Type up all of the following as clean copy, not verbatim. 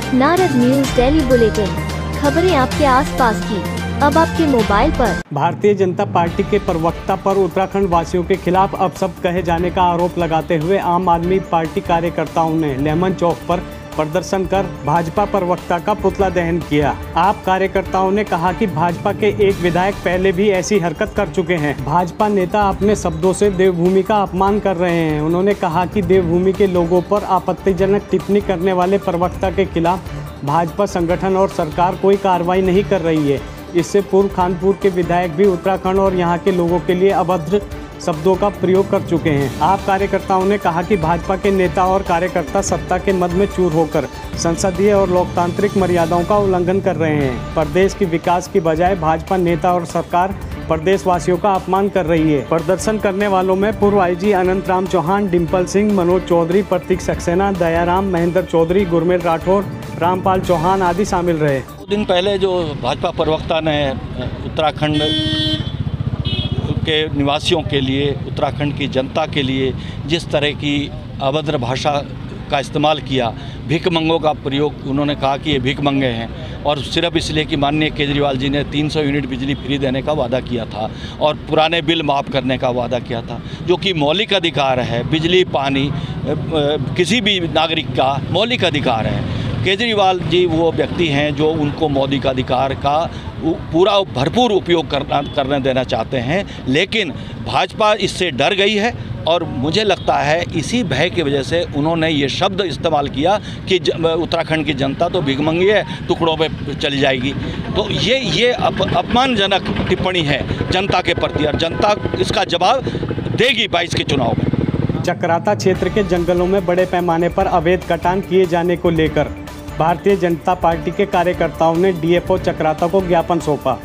Narad news daily bulletin, खबरें आपके आसपास की अब आपके मोबाइल पर। भारतीय जनता पार्टी के प्रवक्ता पर उत्तराखंड वासियों के खिलाफ अपशब्द कहे जाने का आरोप लगाते हुए आम आदमी पार्टी कार्यकर्ताओं ने लेमन चौक पर प्रदर्शन कर भाजपा प्रवक्ता का पुतला दहन किया। आप कार्यकर्ताओं ने कहा कि भाजपा के एक विधायक पहले भी ऐसी हरकत कर चुके हैं। भाजपा नेता अपने शब्दों से देवभूमि का अपमान कर रहे हैं। उन्होंने कहा कि देवभूमि के लोगों पर आपत्तिजनक टिप्पणी करने वाले प्रवक्ता के खिलाफ भाजपा संगठन और सरकार कोई कार्रवाई नहीं कर रही है। इससे पूर्व खानपुर के विधायक भी उत्तराखंड और यहाँ के लोगों के लिए अभद्र शब्दों का प्रयोग कर चुके हैं। आप कार्यकर्ताओं ने कहा कि भाजपा के नेता और कार्यकर्ता सत्ता के मद में चूर होकर संसदीय और लोकतांत्रिक मर्यादाओं का उल्लंघन कर रहे हैं। प्रदेश के विकास की बजाय भाजपा नेता और सरकार प्रदेशवासियों का अपमान कर रही है। प्रदर्शन करने वालों में पूर्व आईजी अनंत राम चौहान, डिम्पल सिंह, मनोज चौधरी, प्रतीक सक्सेना, दयाराम, महेंद्र चौधरी, गुरमेल राठौर, रामपाल चौहान आदि शामिल रहे। दिन पहले जो भाजपा प्रवक्ता ने उत्तराखंड के निवासियों के लिए, उत्तराखंड की जनता के लिए जिस तरह की अभद्र भाषा का इस्तेमाल किया, भिखमंगों का प्रयोग, उन्होंने कहा कि ये भिखमंगे हैं और सिर्फ इसलिए कि माननीय केजरीवाल जी ने 300 यूनिट बिजली फ्री देने का वादा किया था और पुराने बिल माफ़ करने का वादा किया था, जो कि मौलिक अधिकार है। बिजली पानी किसी भी नागरिक का मौलिक अधिकार है। केजरीवाल जी वो व्यक्ति हैं जो उनको मौलिक अधिकार का पूरा भरपूर उपयोग करने देना चाहते हैं, लेकिन भाजपा इससे डर गई है और मुझे लगता है इसी भय की वजह से उन्होंने ये शब्द इस्तेमाल किया कि उत्तराखंड की जनता तो भिखमंगी है, टुकड़ों पे चली जाएगी। तो ये अपमानजनक टिप्पणी है जनता के प्रति और जनता इसका जवाब देगी 22 के चुनाव में। चक्राता क्षेत्र के जंगलों में बड़े पैमाने पर अवैध कटान किए जाने को लेकर भारतीय जनता पार्टी के कार्यकर्ताओं ने डीएफओ चक्राता को ज्ञापन सौंपा।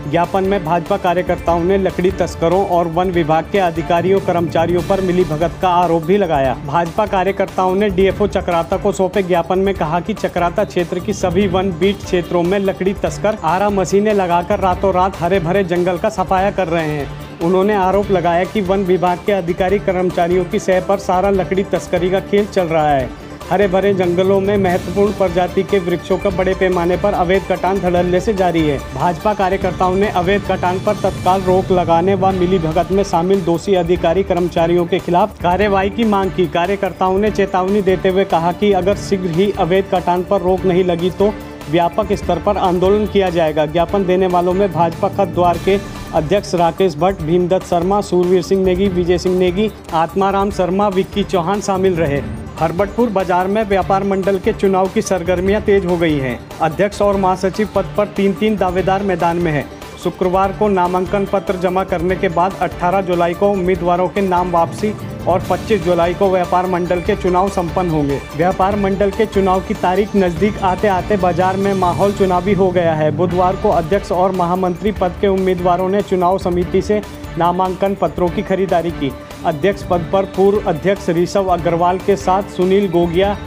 ज्ञापन में भाजपा कार्यकर्ताओं ने लकड़ी तस्करों और वन विभाग के अधिकारियों कर्मचारियों पर मिलीभगत का आरोप भी लगाया। भाजपा कार्यकर्ताओं ने डीएफओ चक्राता को सौंपे ज्ञापन में कहा कि चक्राता क्षेत्र की सभी वन बीट क्षेत्रों में लकड़ी तस्कर आरा मशीनें लगाकर रातों रात हरे भरे जंगल का सफाया कर रहे हैं। उन्होंने आरोप लगाया कि वन विभाग के अधिकारी कर्मचारियों की सह पर सारा लकड़ी तस्करी का खेल चल रहा है। हरे भरे जंगलों में महत्वपूर्ण प्रजाति के वृक्षों का बड़े पैमाने पर अवैध कटान धड़ल्ले से जारी है। भाजपा कार्यकर्ताओं ने अवैध कटान पर तत्काल रोक लगाने व मिलीभगत में शामिल दोषी अधिकारी कर्मचारियों के खिलाफ कार्रवाई की मांग की। कार्यकर्ताओं ने चेतावनी देते हुए कहा कि अगर शीघ्र ही अवैध कटान पर रोक नहीं लगी तो व्यापक स्तर पर आंदोलन किया जाएगा। ज्ञापन देने वालों में भाजपा खत द्वार के अध्यक्ष राकेश भट्ट, भीमदत्त शर्मा, सूरवीर सिंह नेगी, विजय सिंह नेगी, आत्माराम शर्मा, विक्की चौहान शामिल रहे। हरबटपुर बाजार में व्यापार मंडल के चुनाव की सरगर्मियां तेज हो गई हैं। अध्यक्ष और महासचिव पद पर 3 दावेदार मैदान में हैं। शुक्रवार को नामांकन पत्र जमा करने के बाद 18 जुलाई को उम्मीदवारों के नाम वापसी और 25 जुलाई को व्यापार मंडल के चुनाव संपन्न होंगे। व्यापार मंडल के चुनाव की तारीख नज़दीक आते आते बाजार में माहौल चुनावी हो गया है। बुधवार को अध्यक्ष और महामंत्री पद के उम्मीदवारों ने चुनाव समिति से नामांकन पत्रों की खरीदारी की। अध्यक्ष पद पर पूर्व अध्यक्ष ऋषभ अग्रवाल के साथ सुनील गोगिया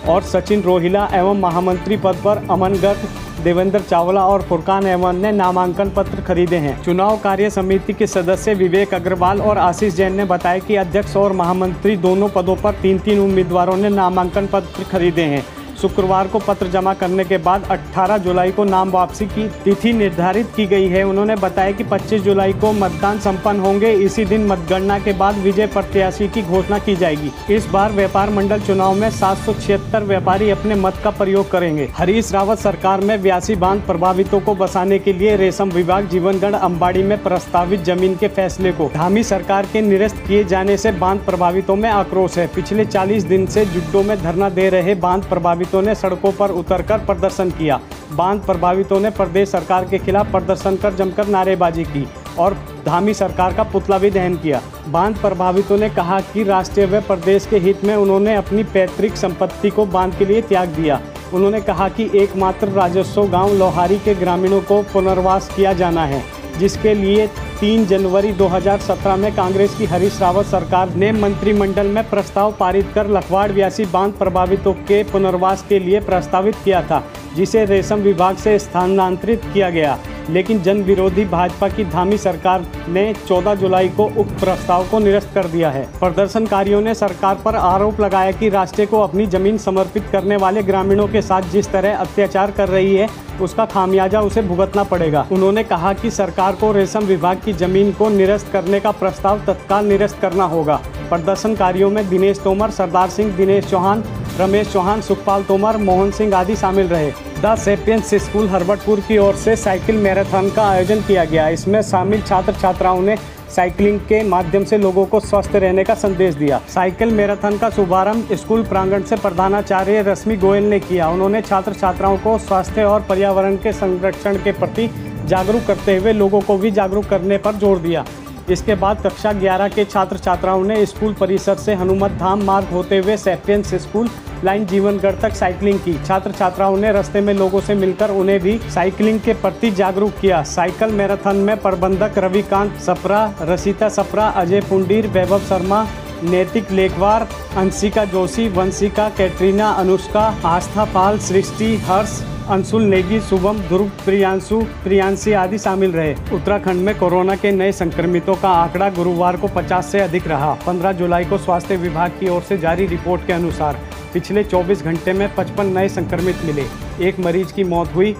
और सचिन रोहिला एवं महामंत्री पद पर अमन गर्ग, देवेंद्र चावला और फुरकान अहमद ने नामांकन पत्र खरीदे हैं। चुनाव कार्य समिति के सदस्य विवेक अग्रवाल और आशीष जैन ने बताया कि अध्यक्ष और महामंत्री दोनों पदों पर 3 उम्मीदवारों ने नामांकन पत्र खरीदे हैं। शुक्रवार को पत्र जमा करने के बाद 18 जुलाई को नाम वापसी की तिथि निर्धारित की गई है। उन्होंने बताया कि 25 जुलाई को मतदान संपन्न होंगे। इसी दिन मतगणना के बाद विजय प्रत्याशी की घोषणा की जाएगी। इस बार व्यापार मंडल चुनाव में 776 व्यापारी अपने मत का प्रयोग करेंगे। हरीश रावत सरकार में व्यासी बांध प्रभावितों को बसाने के लिए रेशम विभाग जीवनगढ़ अंबाड़ी में प्रस्तावित जमीन के फैसले को धामी सरकार के निरस्त किए जाने से बांध प्रभावितों में आक्रोश है। पिछले 40 दिन से जुड्डो में धरना दे रहे बांध प्रभावितों ने सड़कों पर उतरकर प्रदर्शन किया। बांध प्रभावितों ने प्रदेश सरकार के खिलाफ प्रदर्शन कर जमकर नारेबाजी की और धामी सरकार का पुतला भी दहन किया। बांध प्रभावितों ने कहा कि राष्ट्रीय व प्रदेश के हित में उन्होंने अपनी पैतृक संपत्ति को बांध के लिए त्याग दिया। उन्होंने कहा कि एकमात्र राजस्व गांव लोहारी के ग्रामीणों को पुनर्वास किया जाना है, जिसके लिए 3 जनवरी 2017 में कांग्रेस की हरीश रावत सरकार ने मंत्रिमंडल में प्रस्ताव पारित कर लखवाड़ व्यासी बांध प्रभावितों के पुनर्वास के लिए प्रस्तावित किया था, जिसे रेशम विभाग से स्थानांतरित किया गया। लेकिन जन विरोधी भाजपा की धामी सरकार ने 14 जुलाई को उक्त प्रस्ताव को निरस्त कर दिया है। प्रदर्शनकारियों ने सरकार पर आरोप लगाया कि राष्ट्र को अपनी जमीन समर्पित करने वाले ग्रामीणों के साथ जिस तरह अत्याचार कर रही है उसका खामियाजा उसे भुगतना पड़ेगा। उन्होंने कहा कि सरकार को रेशम विभाग की जमीन को निरस्त करने का प्रस्ताव तत्काल निरस्त करना होगा। प्रदर्शनकारियों में दिनेश तोमर, सरदार सिंह, दिनेश चौहान, रमेश चौहान, सुखपाल तोमर, मोहन सिंह आदि शामिल रहे। द सेपियंस स्कूल हरबटपुर की ओर से साइकिल मैराथन का आयोजन किया गया। इसमें शामिल छात्र छात्राओं ने साइकिलिंग के माध्यम से लोगों को स्वस्थ रहने का संदेश दिया। साइकिल मैराथन का शुभारंभ स्कूल प्रांगण से प्रधानाचार्य रश्मि गोयल ने किया। उन्होंने छात्र छात्राओं को स्वास्थ्य और पर्यावरण के संरक्षण के प्रति जागरूक करते हुए लोगों को भी जागरूक करने पर जोर दिया। इसके बाद कक्षा 11 के छात्र छात्राओं ने स्कूल परिसर से हनुमत धाम मार्ग होते हुए सेपियंस स्कूल लाइन जीवनगढ़ तक साइकिलिंग की। छात्र छात्राओं ने रास्ते में लोगों से मिलकर उन्हें भी साइकिलिंग के प्रति जागरूक किया। साइकिल मैराथन में प्रबंधक रविकांत सप्रा, रसिता सप्रा, अजय पुंडीर, वैभव शर्मा, नैतिक लेखवार, अंशिका जोशी, वंशिका, कैटरीना, अनुष्का, आस्था पाल, सृष्टि, हर्ष, अंशुल नेगी, शुभम, ध्रुव, प्रियांशु, प्रियांशी आदि शामिल रहे। उत्तराखंड में कोरोना के नए संक्रमितों का आंकड़ा गुरुवार को 50 से अधिक रहा। 15 जुलाई को स्वास्थ्य विभाग की ओर से जारी रिपोर्ट के अनुसार पिछले 24 घंटे में 55 नए संक्रमित मिले। एक मरीज की मौत हुई,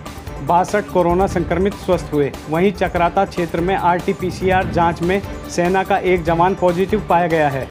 62 कोरोना संक्रमित स्वस्थ हुए। वहीं चक्राता क्षेत्र में RT-PCR जांच में सेना का एक जवान पॉजिटिव पाया गया है।